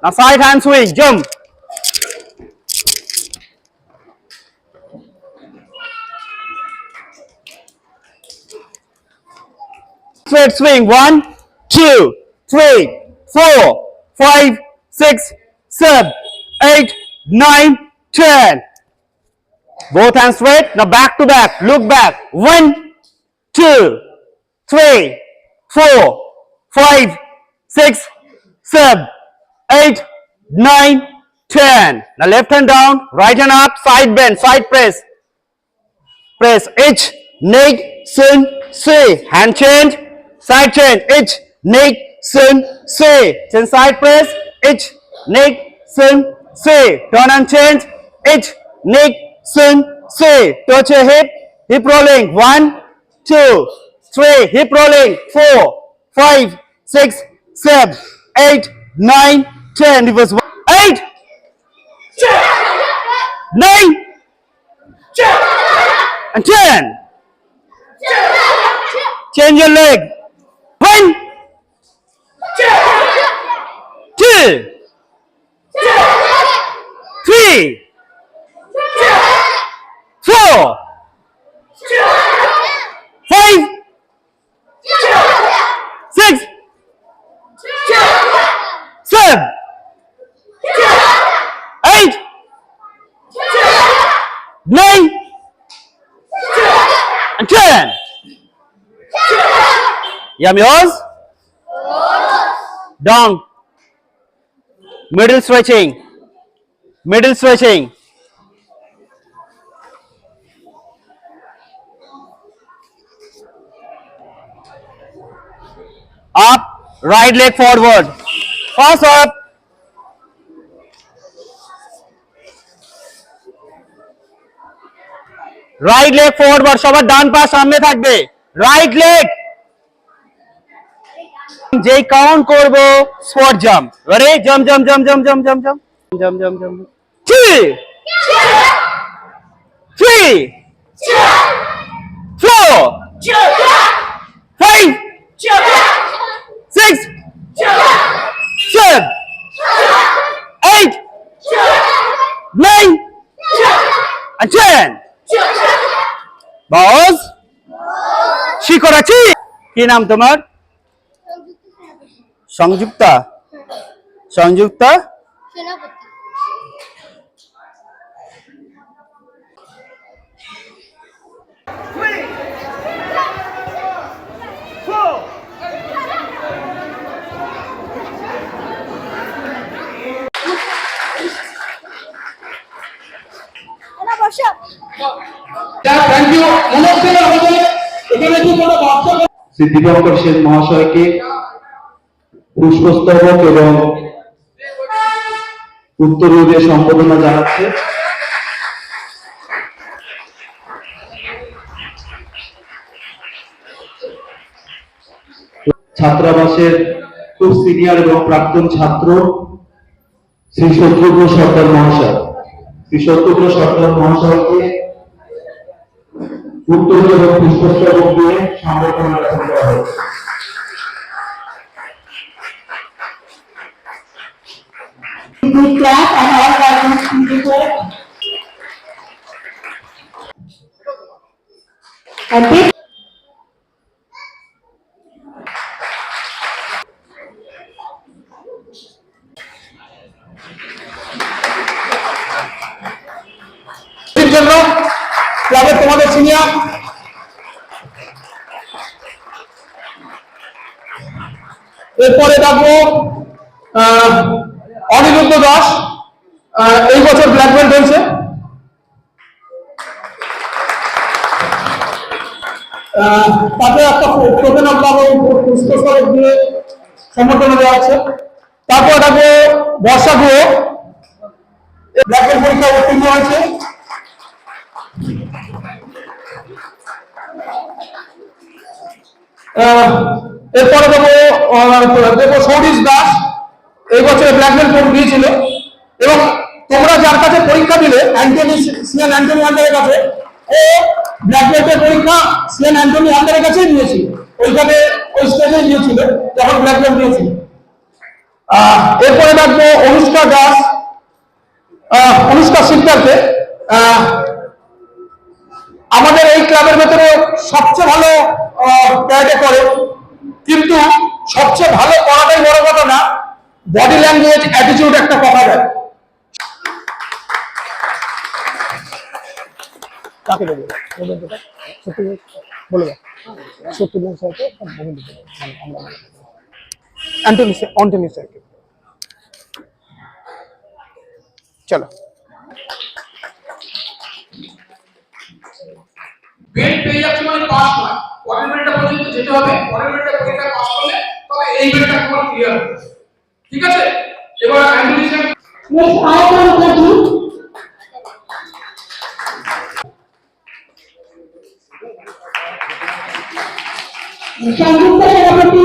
Now side hand swing, jump. Straight swing. 1, 2, 3, 4, 5, 6, 7, 8, 9, 10. Both hands straight. Now back to back. Look back. 1, 2, 3, 4, 5, 6, 7, 8, 9, 10. Now left hand down, right hand up, side bend, side press. Press H, neck, sin, say. Hand change, side change. H, neck, sin, say. Then side press, H, neck, sin, say. Turn and change, H, neck, sin, say. Touch your hip rolling. 1, 2, 3, hip rolling. 4, 5, 6, 7, 8, 9, 10. Reverse 8, 9, and 10. Change your leg. 1, 2, 3, 4, 5, 6, 7, 8, 9, and 10. Yam yours? Down. Middle stretching. Middle stretching. Up. Right leg forward. Pass up. Right leg forward. সবার ডান পা সামনে থাকবে। Right leg. যেই count করব spot jump. Ready? Jump jump jump jump jump jump jump jump jump jump 2 3 4 5 6 7 8 9 and 10. বস শিখর আছি। কি নাম তোমার? সংযুক্তা। সংযুক্তা সেনাপতি। শ্রী দীপঙ্কর সেন মহাশয়কে পুষ্পস্তবক এবং উত্তরীয় সম্বোধনা জানাচ্ছে। ছাত্রাবাসের খুব সিনিয়র এবং প্রাক্তন ছাত্র শ্রী শত্রুঘ্ন সর্দার মহাশয়, শ্রী শত্রুঘ্ন সর্দার মহাশয়কে উত্তরীয় এবং পুষ্পস্তবক দিয়ে সম্বোধনা জ্ঞাপন করা হয়েছে। Good class and all guidance people. And this জন্য ক্লাবের তোমাদের সিনিয়র এরপরে ডাকবো অনিরুদ্ধ দাস, এই বছর ব্ল্যাক বেল্ট হয়েছে। তাকে একটা টোকেন আপনার পুষ্পস্তবক দিয়ে সম্বর্ধনা দেওয়া হচ্ছে। তারপর ডাকবো বর্ষা গুহ, ব্ল্যাক বেল্ট পরীক্ষা উত্তীর্ণ হয়েছে। এরপরে দেবো সৌরিশ দাস, এই বছর ব্ল্যাক বেল্ট দিয়েছিল এবং তোমরা যার কাছে পরীক্ষা দিলে সিএন অ্যান্টনি হান্টারের কাছে, ও ব্ল্যাক বেল্টের পরীক্ষা সিএন অ্যান্টনি হান্টারের কাছেই নিয়েছিল। ওইখানে ওই স্টেজে নিয়েছিল যখন ব্ল্যাক বেল্ট নিয়েছিল। এরপরে ডাকবো অনুষ্কা দাস, অনুষ্কা সিকদারকে। আমাদের এই ক্লাবের ভেতরে সবচেয়ে ভালো ক্যারাটে করে, কিন্তু সবচেয়ে ভালো করাটাই বড় কথা না, বডি ল্যাঙ্গুয়েজ, অ্যাটিটিউড একটা কথা দেয়। কাকে দেবো সত্যি বলে দাও, সত্যি স্যারকে, অ্যান্টনি স্যারকে। চলো। বেল্ট পেয়ে যাচ্ছে মানে পাস নয়, পরের মিনিটটা পর্যন্ত যেতে হবে, পরের মিনিটটা পরীক্ষা পাস করলে তবে এই বেল্টটা তোমার ক্লিয়ার হবে। ঠিক আছে, এবার Antony Next, Ayana Mukherjee. Sangeeta Senapati.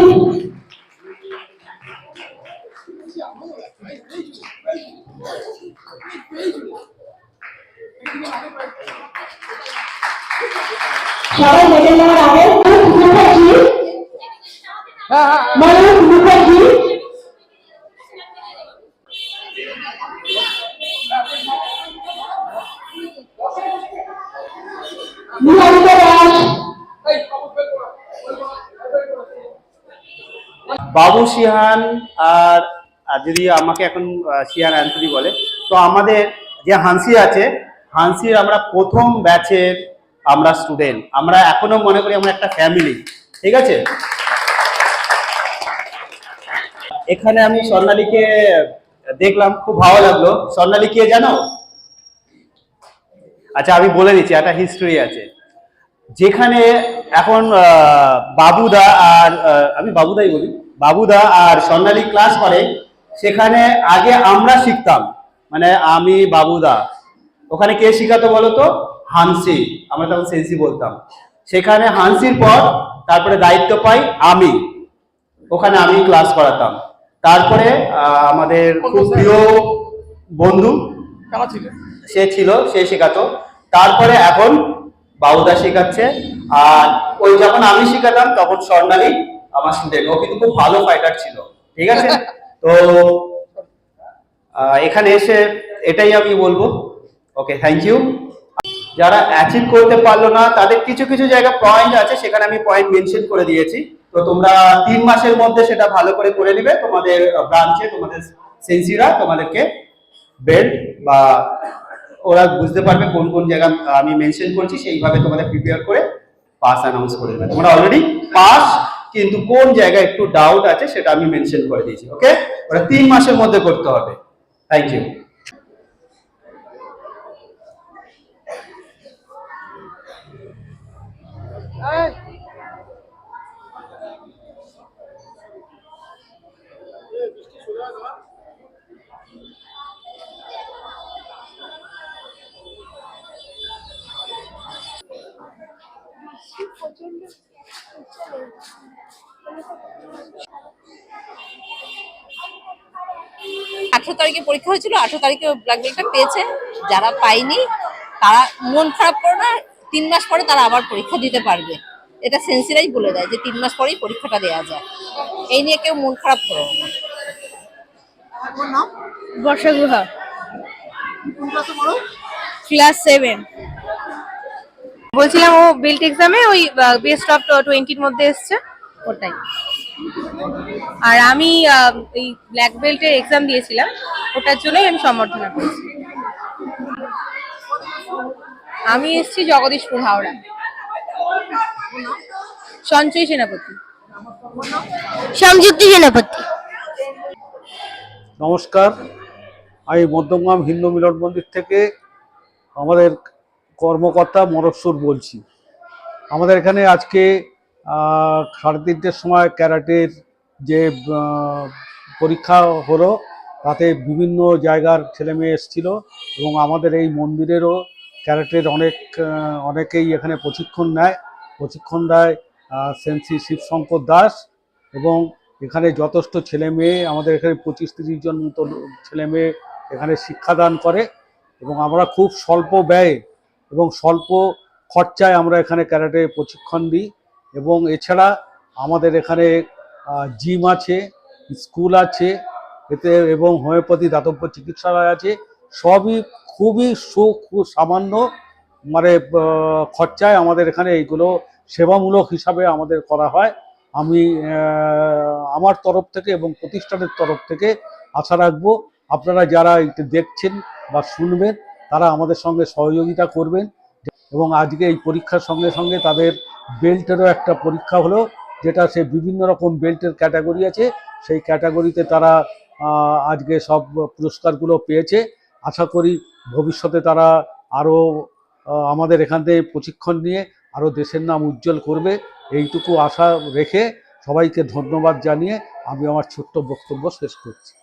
সবাই মেডেল নেওয়ার আগে মুখার্জি, ময়ূর মুখার্জি, নিহারিকা দাস, বাবু সিহান আর যদি আমাকে এখন সিহান অ্যান্থনি বলে, তো আমাদের যে হানসি আছে, হানসির আমরা প্রথম ব্যাচের আমরা স্টুডেন্ট, আমরা এখনো মনে করি আমরা একটা ফ্যামিলি। ঠিক আছে, এখানে আমি স্বর্ণালীকে দেখলাম, খুব ভালো লাগলো। স্বর্ণালী কে জানো? আচ্ছা আমি বলে দিচ্ছি, একটা হিস্ট্রি আছে। যেখানে এখন বাবুদা আর আমি বাবুদাই বলি, বাবুদা আর স্বর্ণালী ক্লাস করে, সেখানে আগে আমরা শিখতাম, মানে আমি বাবুদা, ওখানে কে শিখাতো বলো তো? হানসি, আমরা তখন সেন্সি বলতাম। সেখানে হানসির পর তারপরে দায়িত্ব পাই আমি, ওখানে আমি ক্লাস করাতাম। তারপরে আমাদের খুব প্রিয় বন্ধু সে ছিল, সে শেখাতো। তারপরে এখন বাবুদা শেখাচ্ছে, আর ওই যখন আমি শেখাতাম তখন স্বর্ণালী আমার স্টুডেন্ট, ও কিন্তু খুব ভালো ফাইটার ছিল। ঠিক আছে, তো এখানে এসে এটাই আমি বলবো। ওকে, থ্যাংক ইউ। যারা অ্যাচিভ করতে পারলো না তাদের কিছু কিছু জায়গা পয়েন্ট আছে, সেখানে আমি পয়েন্ট মেনশন করে দিয়েছি। তো তোমরা 3 মাসের মধ্যে সেটা ভালো করে নিবে। তোমাদের ব্রাঞ্চে তোমাদের সেন্সিরা তোমাদেরকে বেল্ট বা ওরা বুঝতে পারবে কোন কোন জায়গা আমি মেনশন করছি, সেইভাবে তোমাদের প্রিপেয়ার করে পাস অ্যানাউন্স করে দেবে। তোমরা অলরেডি পাস, কিন্তু কোন জায়গায় একটু ডাউট আছে সেটা আমি মেনশন করে দিয়েছি। ওকে, ওরা 3 মাসের মধ্যে করতে হবে। Thank you. আঠারো তারিখে পরীক্ষা হয়েছিল, 18 তারিখে ব্ল্যাক বেল্টটা পেয়েছে। যারা পায়নি তারা মন খারাপ করে না, 3 মাস পরে তারা আবার পরীক্ষা দিতে পারবে। এটা সেন্সিরাই বলে দেয় যে 3 মাস পরেই পরীক্ষাটা দেওয়া যায়। এই নিয়ে কেউ মন খারাপ করো না। বর্ষা গুহা, ক্লাস 7। বলছিলাম ও বেল্ট এক্সামে ওই বেস্ট অফ 20-র মধ্যে এসছে, ওটাই। আর আমি এই ব্ল্যাক বেল্টের এক্সাম দিয়েছিলাম, ওটার জন্যই আমি সম্বর্ধনা করেছি। আমি এসেছি জগদীশপুর, হাওড়া। সঞ্চয় সেনাপতি, সংযুক্তি সেনাপতি। নমস্কার, আমি মধ্যমগ্রাম হিন্দু মিলন মন্দির থেকে আমাদের কর্মকর্তা মরকসুর বলছি। আমাদের এখানে আজকে 3:30-র সময় ক্যারাটের যে পরীক্ষা হলো, তাতে বিভিন্ন জায়গার ছেলে মেয়ে এসেছিল, এবং আমাদের এই মন্দিরেরও ক্যারাটের অনেকেই এখানে প্রশিক্ষণ দেয় সেন্সি শিবশঙ্কর দাস, এবং এখানে যথেষ্ট ছেলে মেয়ে, আমাদের এখানে 25-30 জন মতো ছেলে মেয়ে এখানে শিক্ষাদান করে, এবং আমরা খুব স্বল্প ব্যয়ে এবং স্বল্প খরচায় আমরা এখানে ক্যারাটে প্রশিক্ষণ দিই। এবং এছাড়া আমাদের এখানে জিম আছে, স্কুল আছে, এতে এবং হোমিওপ্যাথি দাতব্য চিকিৎসালয় আছে। সবই খুবই সামান্য মানে খরচায় আমাদের এখানে এইগুলো সেবামূলক হিসাবে আমাদের করা হয়। আমি আমার তরফ থেকে এবং প্রতিষ্ঠানের তরফ থেকে আশা রাখবো আপনারা যারা এটা দেখছেন বা শুনবেন তারা আমাদের সঙ্গে সহযোগিতা করবেন। এবং আজকে এই পরীক্ষার সঙ্গে সঙ্গে তাদের বেল্টেরও একটা পরীক্ষা হলো, যেটা সে বিভিন্ন রকম বেল্টের ক্যাটাগরি আছে, সেই ক্যাটাগরিতে তারা আজকে সব পুরস্কারগুলো পেয়েছে। আশা করি ভবিষ্যতে তারা আরও আমাদের এখান থেকে প্রশিক্ষণ নিয়ে আরও দেশের নাম উজ্জ্বল করবে, এইটুকু আশা রেখে সবাইকে ধন্যবাদ জানিয়ে আমি আমার ছোট্ট বক্তব্য শেষ করছি।